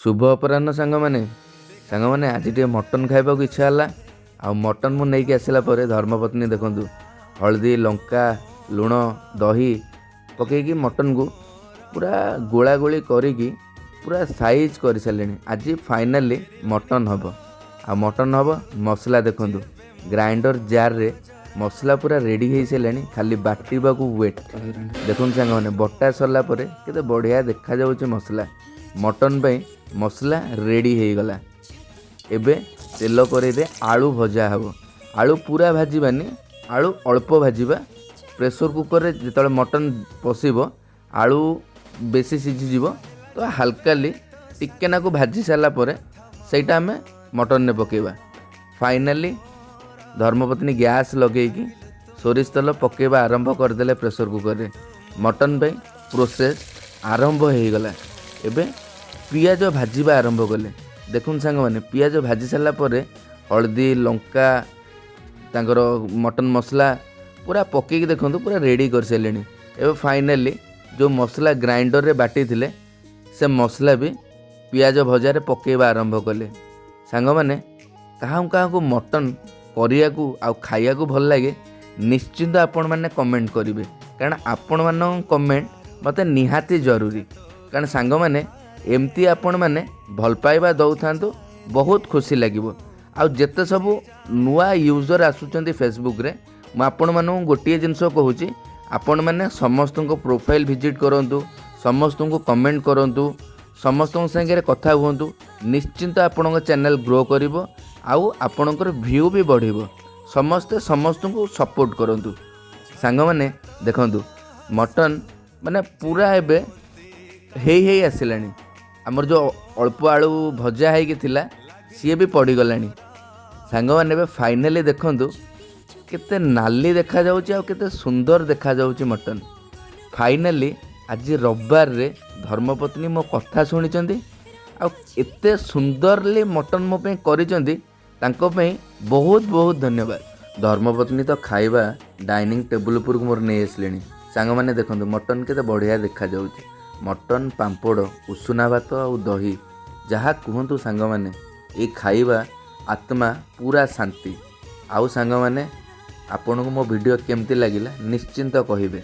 शुभ अपराह्न सांग मैंने आज टे मटन खाइबा इच्छा है। आ मटन मु नहीं आसला धर्मपत्नी देखु हल्दी लंका लुण दही पकईकि मटन को पूरा गोला गोली करिकी पूरा साइज कर सारे। आज फाइनाली मटन हम आ मटन हम मसला देखु ग्राइंडर जार रे मसला पूरा रेडी हो सारे। खाली बाटिबा को वेट देखुन सांग मैंने बटा सरला केते बढ़िया देखा जाउछि मसला। मटन पे मसला रेडी हो गला। एबे तेल कड़े आलू भजा हम। आलू पूरा भाजबानी आलू अल्प भाजवा। प्रेसर कुकर रे जिते मटन पशिब आलू बेसी सीझीज तो हाल्काली टिके नाकु भाजी सारा सेटा आम मटन ने पकेबा। फाइनाली धर्मपत्नी गैस लगेगी सोरिष तेल पकेबा आरंभ करदे प्रेसर कुकर रे। मटन पे प्रोसेस आरंभ हो गला। एबे पियाज भाजवा आरंभ कले। देखुन सांग मैंने पियाज भाजी सारा हल्दी लंका तांकर मटन मसला पूरा पकईकि देखो पूरा रेडी कर सारे। एबे फाइनाली जो मसला ग्राइंडर रे बाटी थिले से मसला भी पियाज भजार पकेबा आरंभ कले। सांग मैंने क्या को मटन करिया को आ खाइया को भल लगे निश्चिंत आपण मैंने कमेंट करेंगे, कारण आपण मान कमेंट मते निहाती जरूरी। कारण सांग मैंने एमती आपण मैंने भल पाइबा दौ थांतु बहुत खुशी लगे। आउ जेते सब नुआ यूजर आसुचंती फेसबुक रे आपण मानू गोटे जिनस कहूँ आपण मैंने समस्त को प्रोफाइल विजिट करंतु, समस्त को कमेंट करंतु, समस्त संगे कथा हुंतु। निश्चिंत आपण चैनल ग्रो करिवो आउ आपणकर व्यू भी बढ़िबो। समस्ते समस्त को सपोर्ट करंतु। सांग मैंने देखंतु मटन माने पूरा एबे हे आसिलानी। आमर जो अल्प आलू भजा है थिला सी भी पड़गलानी। सांग मैंने फाइनाली देखंतु केते नाली देखा जाउची आ केते सुंदर देखा जाउची मटन। फाइनाली आज रविवार रे धर्मपत्नी मो कथा शुणी आ एते सुंदरली मटन मो पे करिसेंती तांको पे बहुत बहुत धन्यवाद। धर्मपत्नी तो खाइबा डाइनिंग टेबल पर मोर नहीं आसले। सांग मैंने देखंतु मटन केते बढ़िया देखा जाउची। मटन पांपड़ उषुना भात और दही जहाँ कहतु सांग मैंने ये खाइबा आत्मा पूरा शांति। आउ सांग मैंने आपन को मो वीडियो केमती लगिला निश्चिंत कहिबे।